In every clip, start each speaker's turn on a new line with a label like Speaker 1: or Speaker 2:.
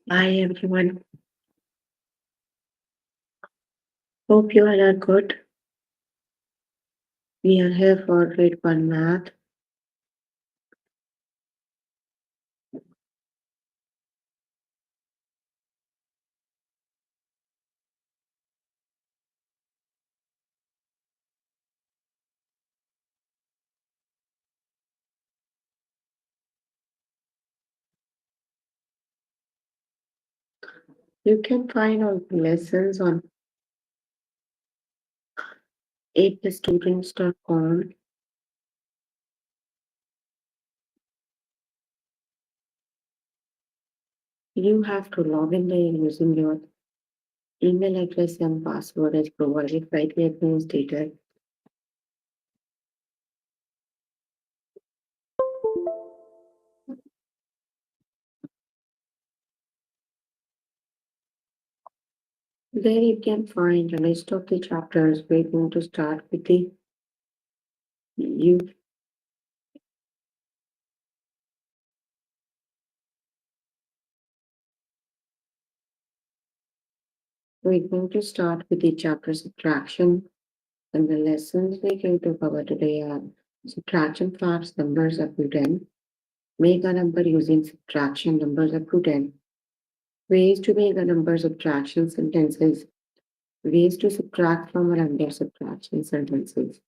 Speaker 1: Hi everyone. Hope you all are good. We are here for grade 1 math. You can find all the lessons on 8thestudents.com. You have to log in there using your email address and password as provided by the administrator. There you can find a list of the chapters. We're going to start with the you. We're going to start with the chapter subtraction, and the lessons we're going to cover today are subtraction facts, numbers up to 10. Make a number using subtraction numbers up to 10. Ways to make a number subtraction sentences. Ways to subtract from a number subtraction sentences.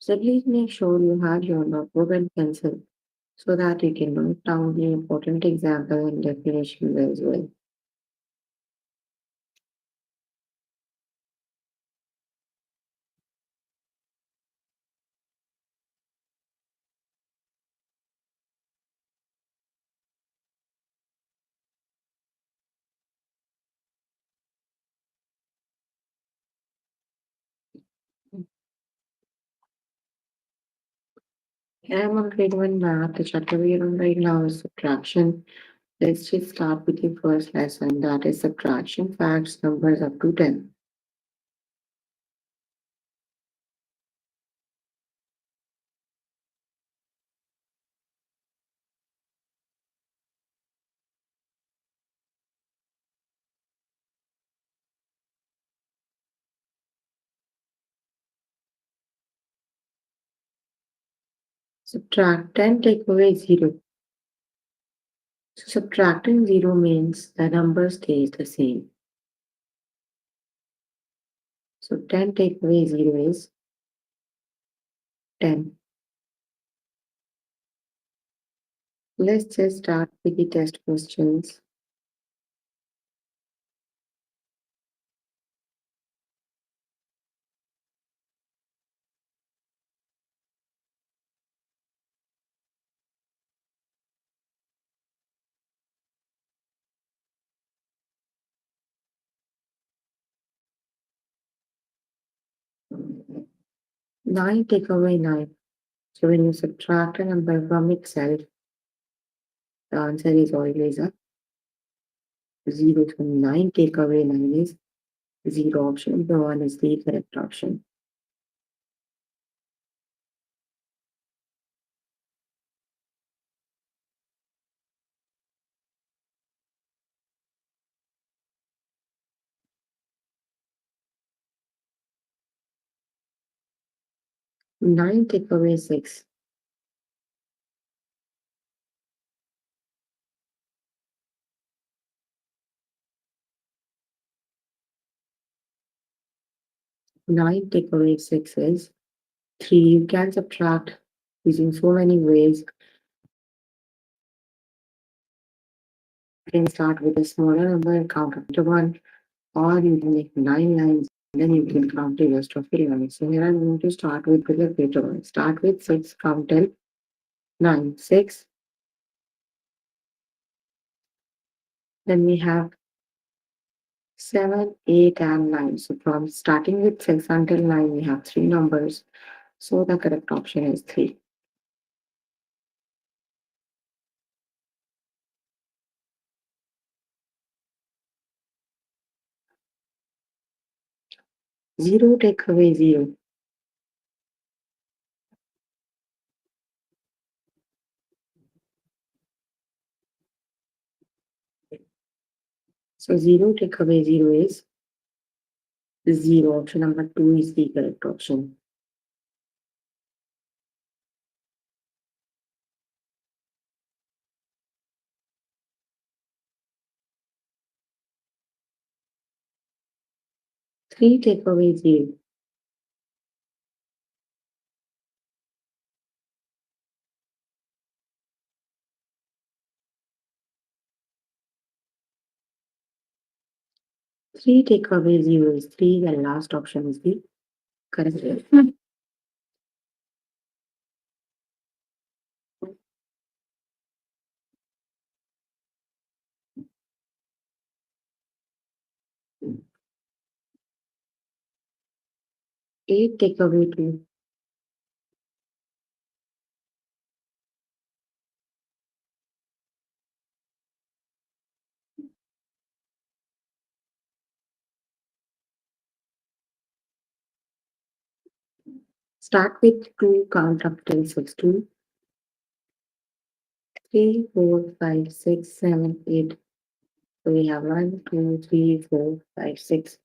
Speaker 1: So please make sure you have your notebook and pencil so that you can note down the important example and definitions as well. I'm on grade 1 math. The chapter we're on right now is subtraction. Let's just start with the first lesson, that is subtraction facts, numbers up to 10. Subtract 10, take away 0. So subtracting 0 means the number stays the same. So 10 take away 0 is 10. Let's just start with the test questions. Nine take away 9. So when you subtract a number from itself, the answer is always a 0. So 9 take away 9 is 0 option. The 1 is the correct option. Nine take away 6. Nine take away 6 is 3. You can subtract using so many ways. You can start with a smaller number and count up to 1, or you can make 9 lines, and then you can count the rest of the lines. So here I'm going to start with the greater one. Start with 6, count till 9. 6. Then we have 7, 8, and 9. So from starting with 6 until 9, we have 3 numbers. So the correct option is 3. Zero take away 0. So 0 take away 0 is 0. Option number 2 is the correct option. Three take away 0. Three take away 0 is 3. The last option is the correct answer. 8 take away 2. Start with 2, count up till 16. 3, 4, 5, 6, 7, 8. So we have 1, 2, 3, 4, 5, 6.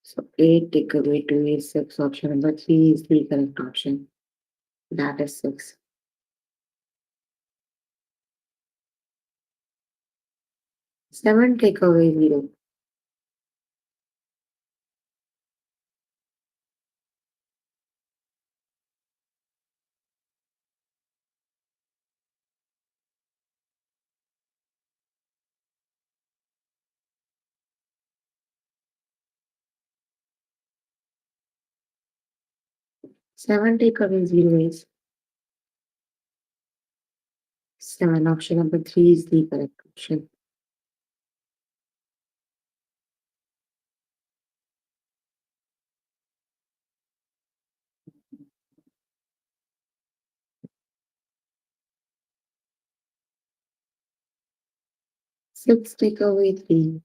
Speaker 1: So 8 take away 2 is 6. Option number 3 is the correct option. That is 6. 7 take away 0. 7 take away 0 is 7. Option number 3 is the correct option. 6 take away 3.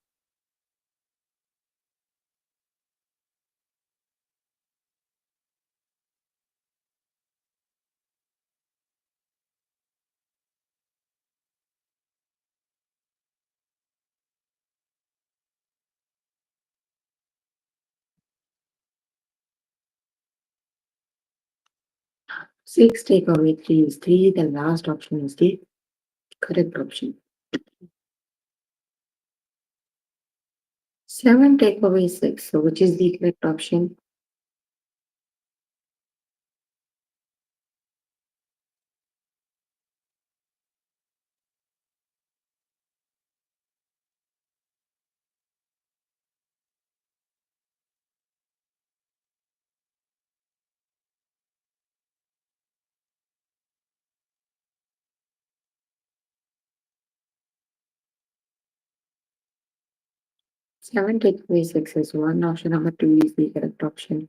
Speaker 1: 6 take away 3 is 3. The last option is the correct option. 7 take away 6. So which is the correct option? 7 take away 6 is 1. Option number 2 is the correct option.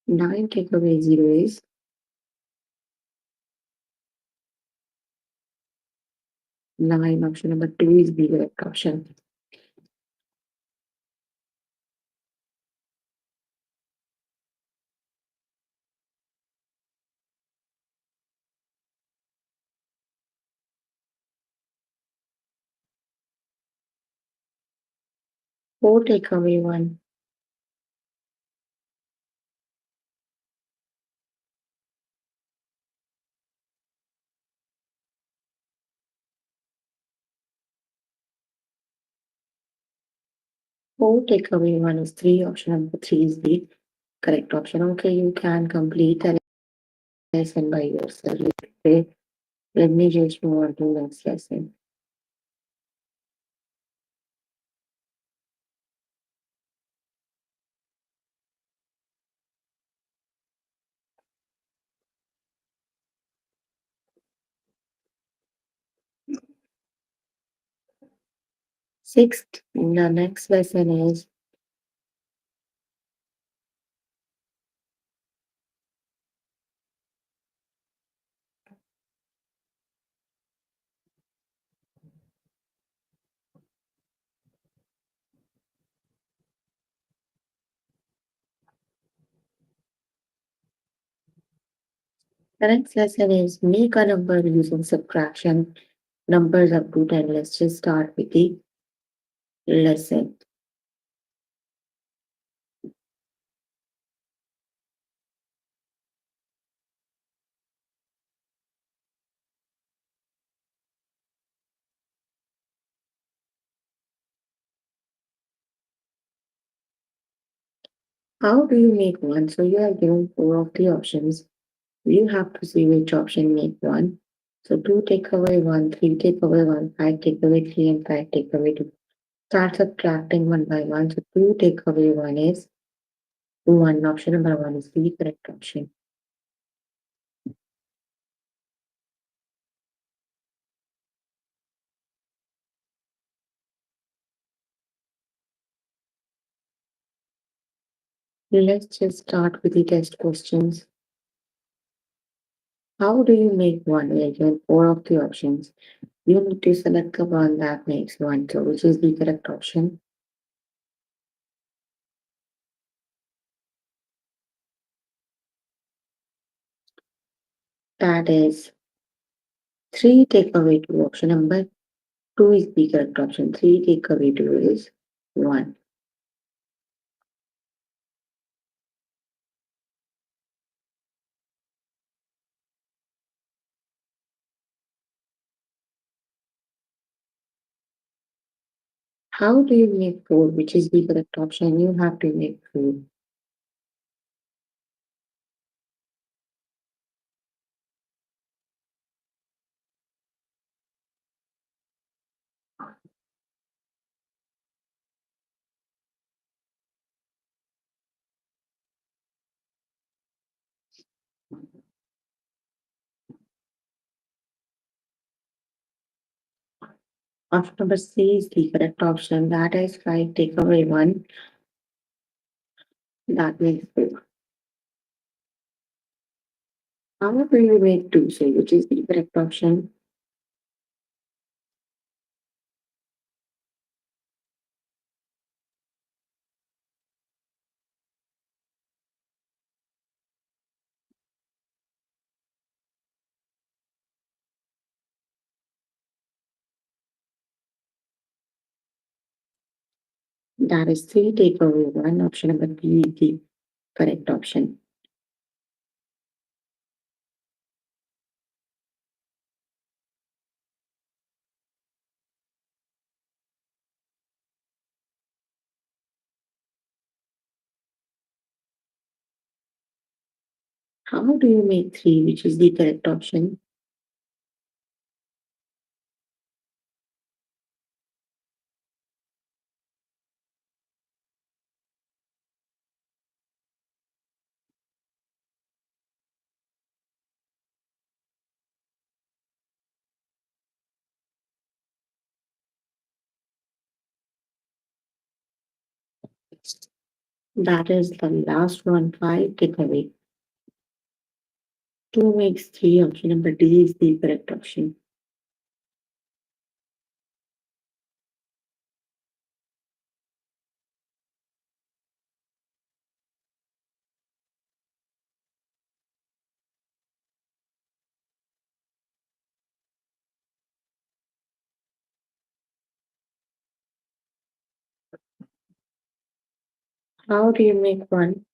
Speaker 1: 9 take away 0 is 9. Option number 2 is the correct option. 4 take away 1. 4 take away 1 is 3. Option number 3 is the correct option. Okay, you can complete the lesson by yourself. Okay, let me just move on to the next lesson. Sixth, the next lesson is The next lesson is make a number using subtraction. Numbers up to 10. Let's just start with the lesson. How do you make one? So you are given four of the options. You have to see which option make one. So 2 take away 1, 3 take away 1, 5 take away 3, and 5 take away 2. Start subtracting one by one. So 2 take away 1 is 1. Option number 1 is the correct option. Let's just start with the test questions. How do you make one? We are given four of the options. You need to select the one that makes one. So which is the correct option? That is 3 take away 2. Option number 2 is the correct option. 3 take away 2 is 1. How do you make 4? Which is the correct option? You have to make 4. Option number C is the correct option. That is 5 take away 1. That makes 4. How do you make 2? So which is the correct option? That is 3 take away 1. Option number B is the correct option. How do you make 3? Which is the correct option? That is the last one, 5 take away. 2 makes 3. Option number D is the correct option. How do you make 1?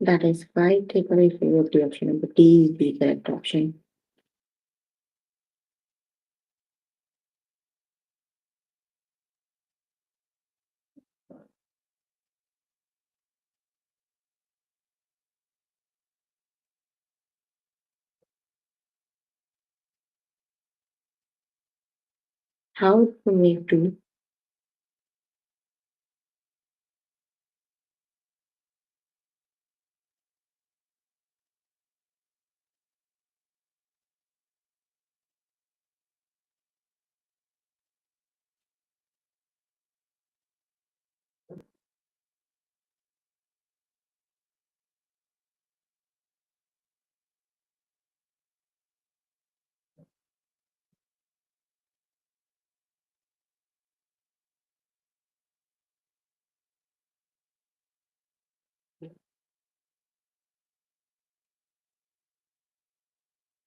Speaker 1: That is 5 take away 4. The option number D is the correct option. How to make 2?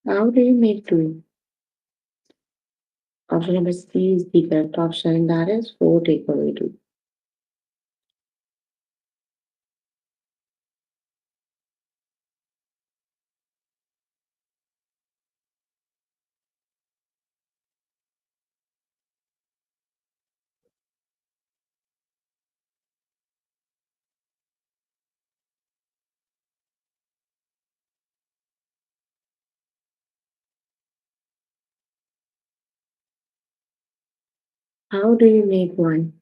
Speaker 1: How do you make two? Option number C is the correct option. That is 4 take away 2. How do you make 1?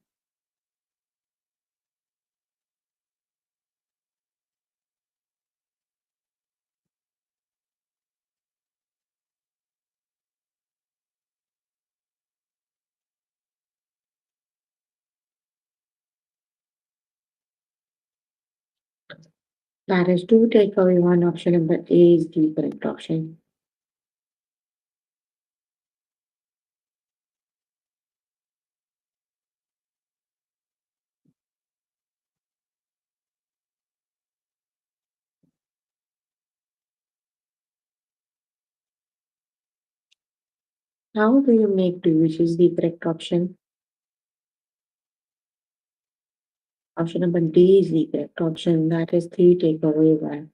Speaker 1: That is 2 take away 1. Option number A is the correct option. How do you make 2, which is the correct option? Option number D is the correct option. That is 3 take away 1.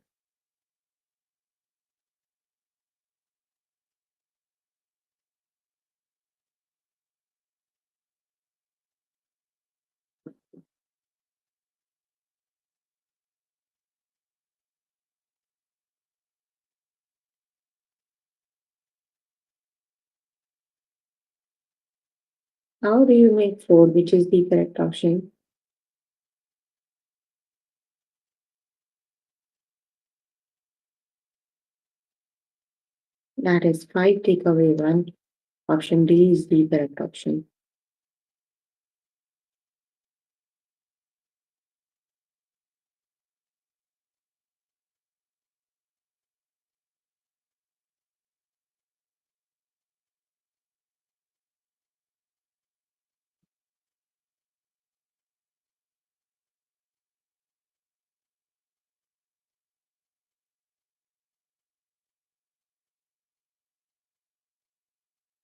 Speaker 1: How do you make 4, which is the correct option? That is 5 take away 1. Option D is the correct option.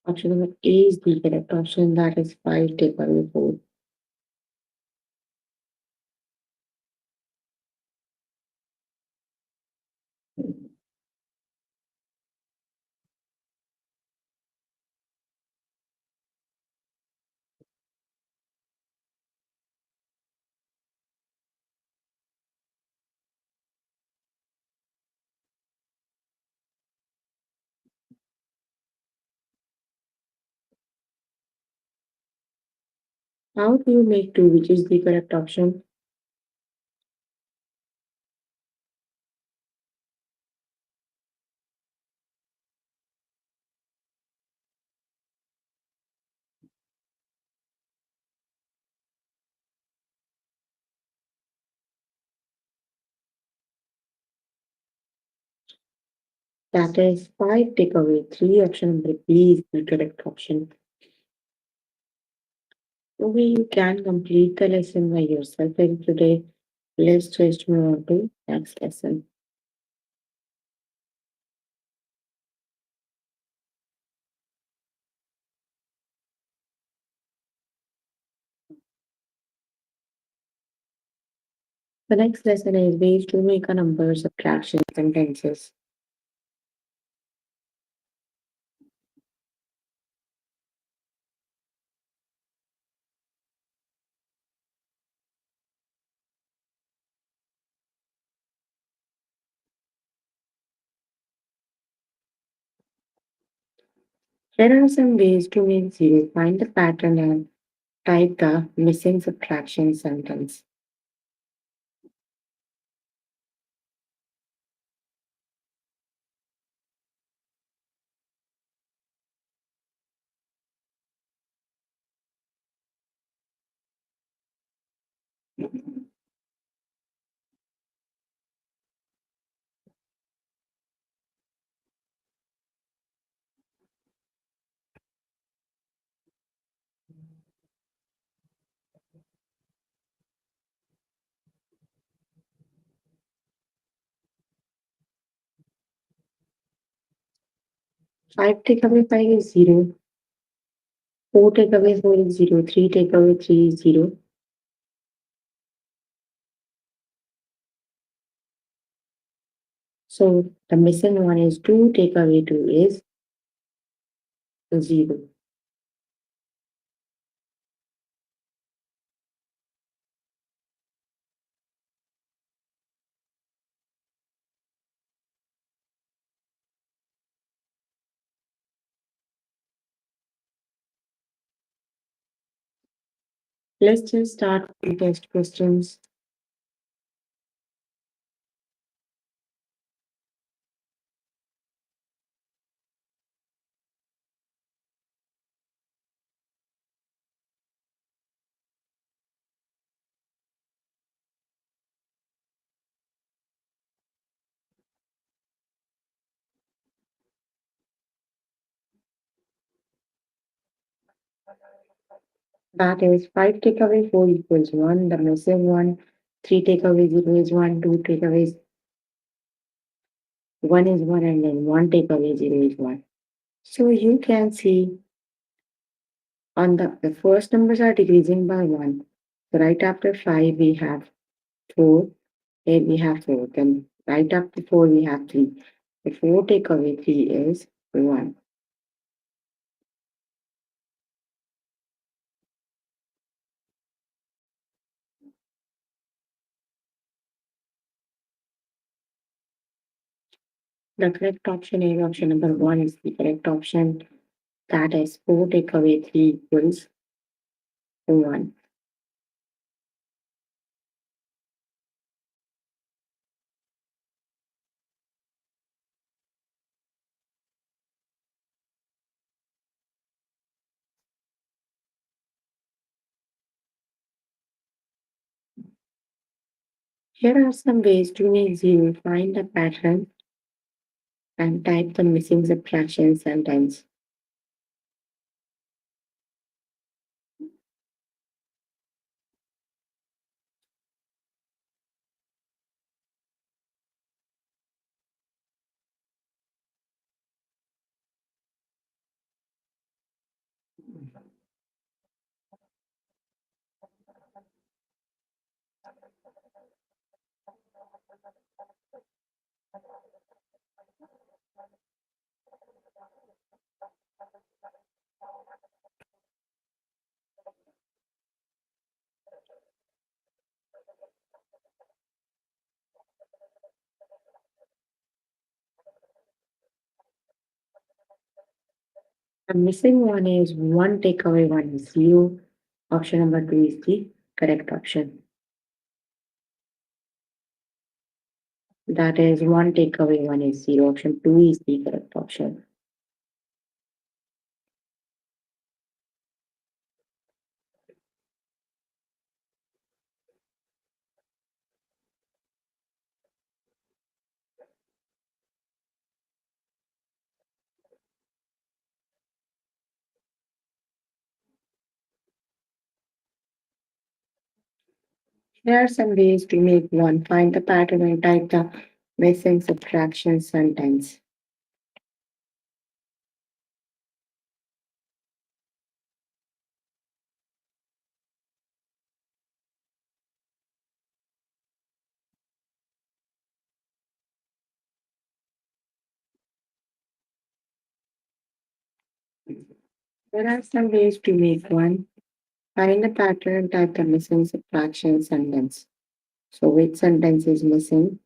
Speaker 1: Option number A is the correct option. That is 5 take away 4. How do you make 2, which is the correct option? That is 5 take away 3. Option number B is the correct option. Maybe you can complete the lesson by yourself and today. Let's just move on to next lesson. The next lesson is ways to make a number subtraction sentences. Here are some ways to make zero. Find the pattern and type the missing subtraction sentence. 5 take away 5 is 0. 4 take away 4 is 0. 3 take away 3 is 0. So the missing one is 2 take away 2 is 0. Let's just start with the test questions. That is 5 take away 4 equals 1. The missing one, 3 take away 0 is 1. 2 take away 1 is 1. And then 1 take away 0 is 1. So you can see on the first numbers are decreasing by 1. So right after 5 we have 4. Here we have 4. Then right after 4 we have 3. The 4 take away 3 is 1. The correct option is option number 1 is the correct option. That is 4 take away 3 equals 1. Here are some ways to make 0. Find the pattern and type the missing subtraction sentence. The missing one is 1 take away 1 is 0. Option number 2 is the correct option. That is 1 take away 1 is 0. Option 2 is the correct option. There are some ways to make 1. Find the pattern and type the missing subtraction sentence. There are some ways to make 1. Find the pattern and type the missing subtraction sentence. So which sentence is missing?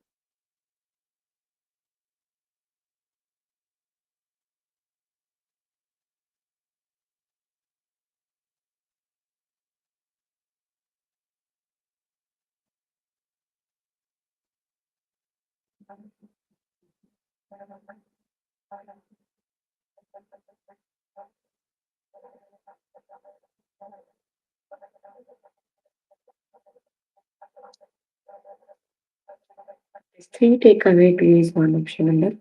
Speaker 1: Three take away 2 is one option. Number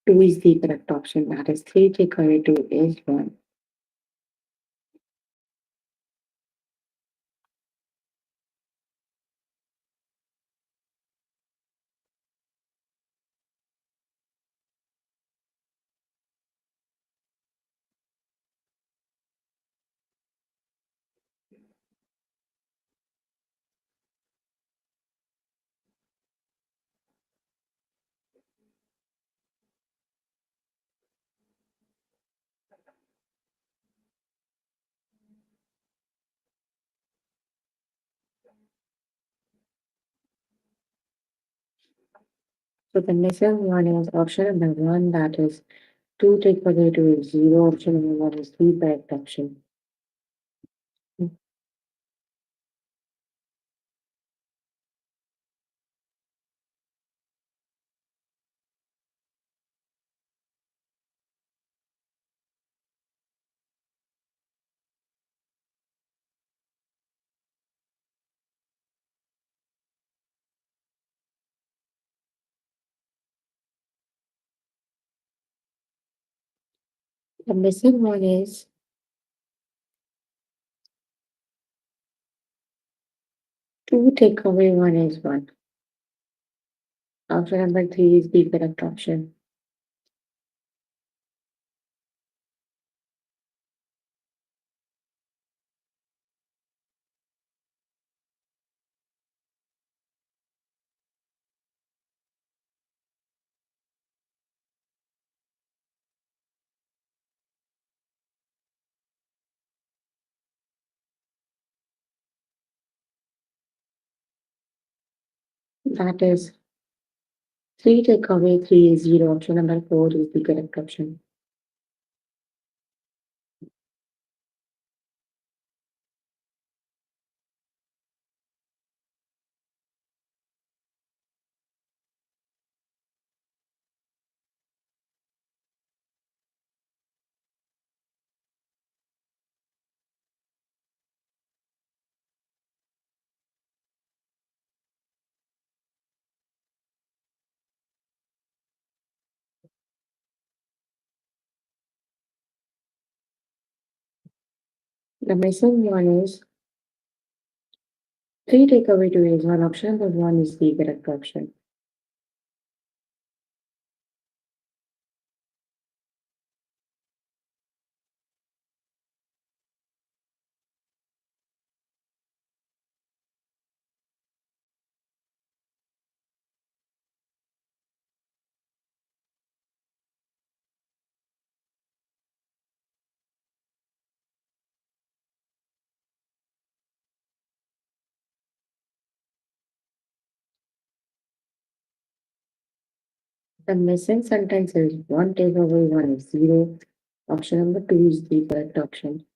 Speaker 1: 2 is the correct option. That is 3 take away 2 is 1. So the lesson one is option number one, that is 2 take away 2 is 0. Option number one is the correct option. The missing one is 2 take away 1 is 1. Option number 3 is the correct option. That is 3 take away 3 is 0. Option number 4 is the correct option. The missing one is 3 take away 2 is 1. Option number 1 is the correct option. The missing sentence is 1 take away 1 is 0. Option number 2 is the correct option.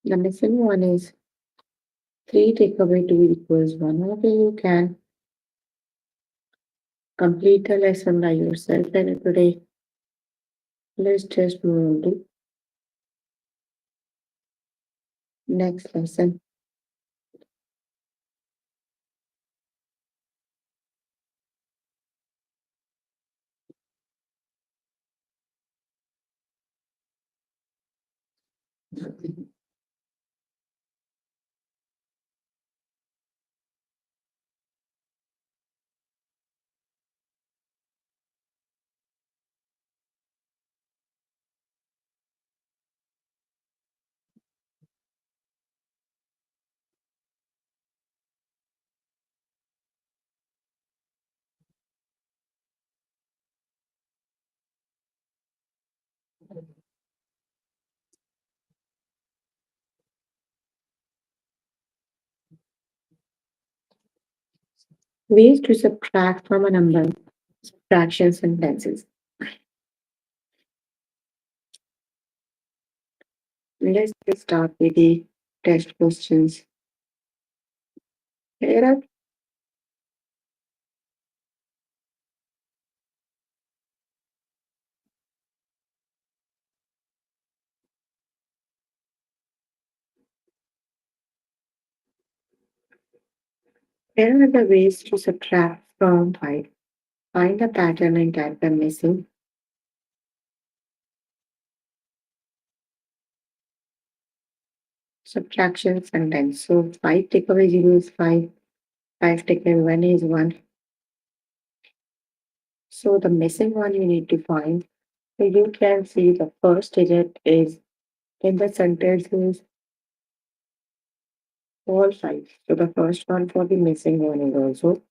Speaker 1: The missing one is 3 take away 2 equals 1. However, you can complete the lesson by yourself and today. Let's just move on to next lesson. Ways to subtract from a number. Subtraction sentences. Let's just start with the test questions. Here are Here are the ways to subtract from 5. Find the pattern and type the missing subtraction sentence. So 5 take away 0 is 5. 5 take away 1 is 1. So the missing one you need to find. So you can see the first digit is in the sentence is all 5. So the first one for the missing one is also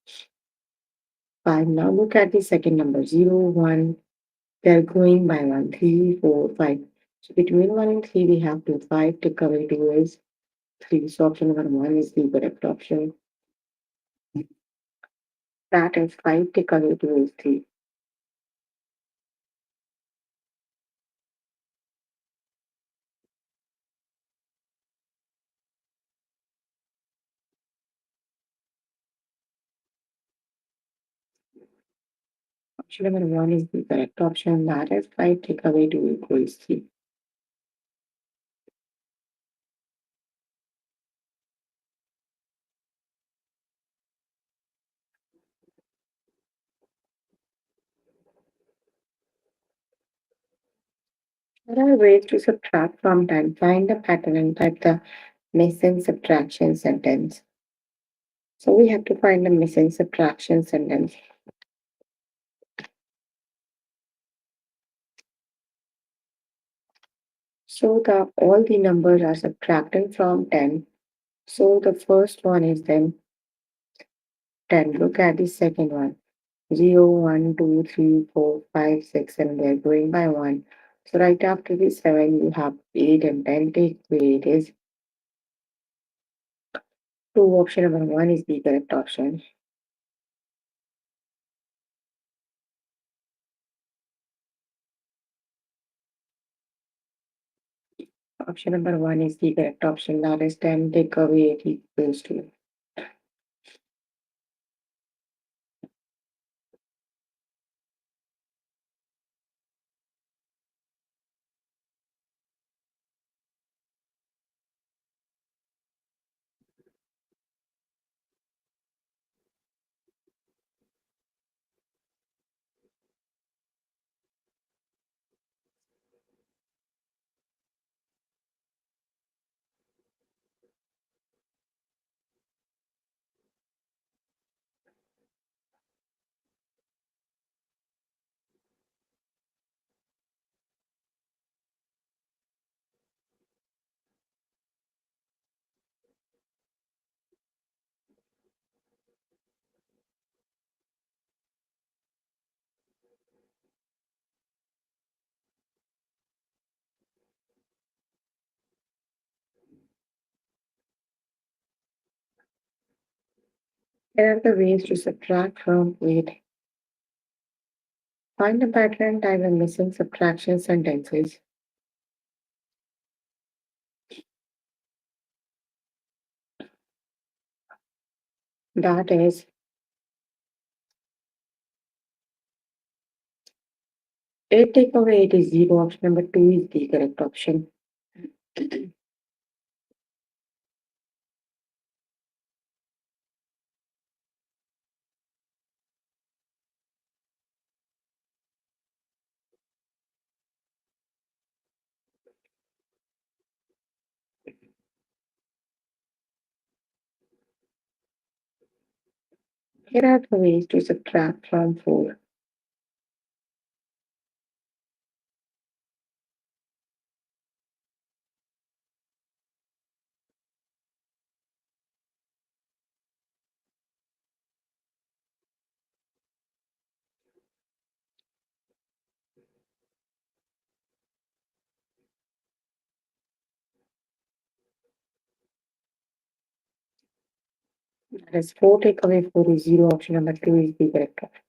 Speaker 1: 5. Now look at the second number 0, 1. They're going by 1, 3, 4, 5. So between 1 and 3 we have to 5 take away 2 is 3. So option number 1 is the correct option. That is 5 take away 2 is 3. Option number 1 is the correct option. That is 5 take away 2 equals 3. There are ways to subtract from 10. Find the pattern and type the missing subtraction sentence. So we have to find the missing subtraction sentence. So the all the numbers are subtracting from 10. So the first one is then 10. Look at the second one. 0, 1, 2, 3, 4, 5, 6, and they're going by 1. So right after the 7, you have 8 and 10 take away 8 is 2. Option number 1 is the correct option. Option number 1 is the correct option. That is 10 take away 8 equals to. Here are the ways to subtract from 8. Find the pattern, type the missing subtraction sentences. That is 8 take away 8 is 0. Option number 2 is the correct option. Here are the ways to subtract from 4. That is 4 take away 4 is 0. Option number 2 is the correct option.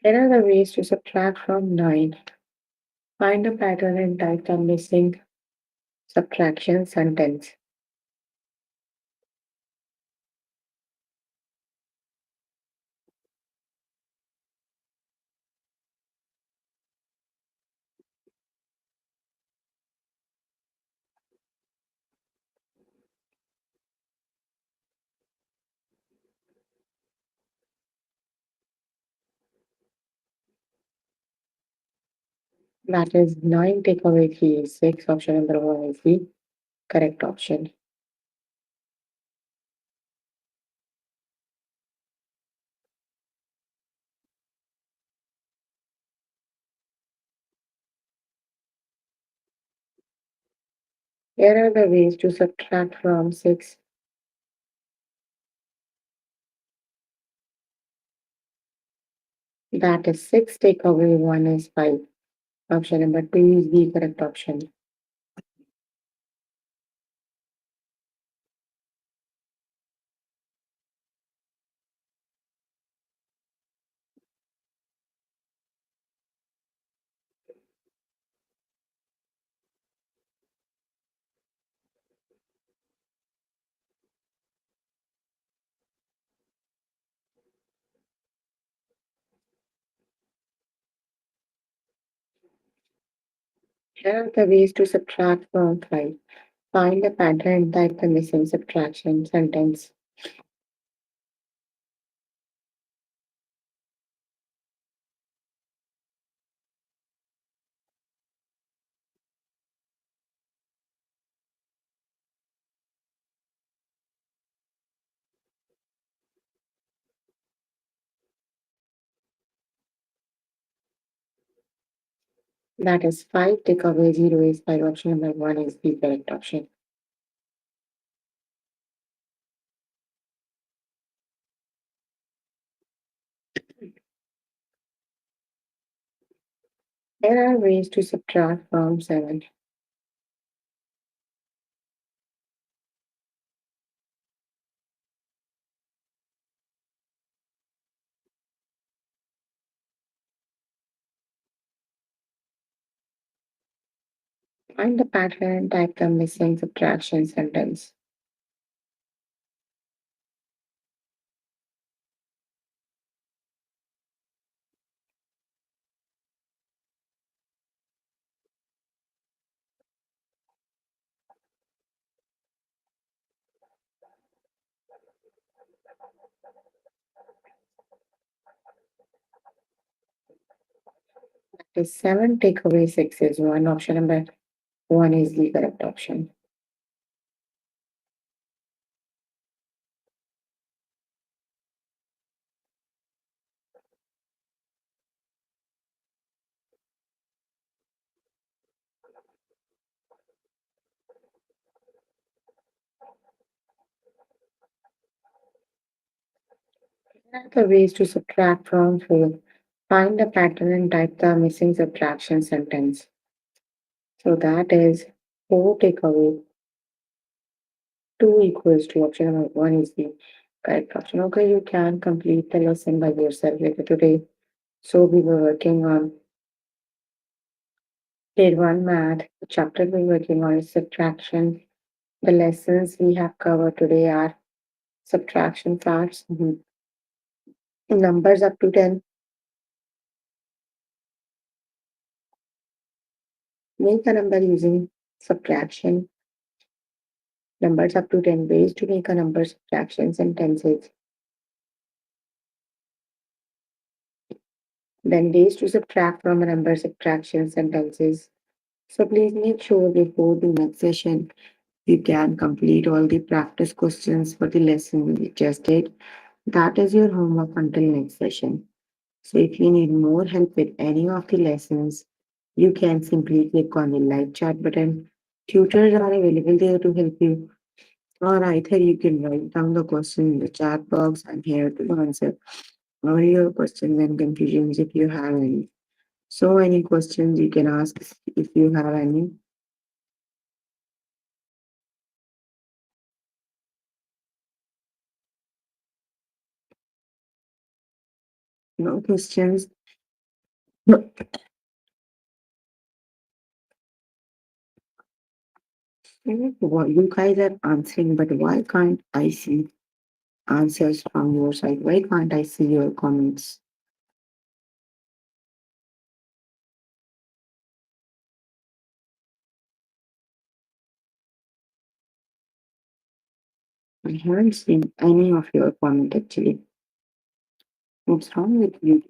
Speaker 1: Here are the ways to subtract from 9. Find a pattern and type the missing subtraction sentence. That is 9 take away 3 is 6. Option number 1 is the correct option. Here are the ways to subtract from 6. That is 6 take away 1 is 5. Option number 2 is the correct option. Here are the ways to subtract from 5. Find a pattern, type the missing subtraction sentence. That is 5 take away 0 is 5. Option number 1 is the correct option. There are ways to subtract from 7. Find the pattern, type the missing subtraction sentence. That is 7 take away 6 is 1. Option number 1 is the correct option. Here are the ways to subtract from 4. Find the pattern and type the missing subtraction sentence. So that is 4 take away 2 equals to option number 1 is the correct option. Okay, you can complete the lesson by yourself later today. So we were working on grade 1 math. The chapter we're working on is subtraction. The lessons we have covered today are subtraction facts, numbers up to 10, make a number using subtraction, numbers up to 10 ways to make a number subtraction sentences, then ways to subtract from a number subtraction sentences. So please make sure before the next session you can complete all the practice questions for the lesson we just did. That is your homework until next session. So if you need more help with any of the lessons, you can simply click on the live chat button. Tutors are available there to help you. Or either you can write down the question in the chat box. I'm here to answer all your questions and confusions if you have any. So any questions you can ask if you have any. No questions. Well, you guys are answering, but why can't I see answers from your side? Why can't I see your comments? I haven't seen any of your comment actually. What's wrong with you?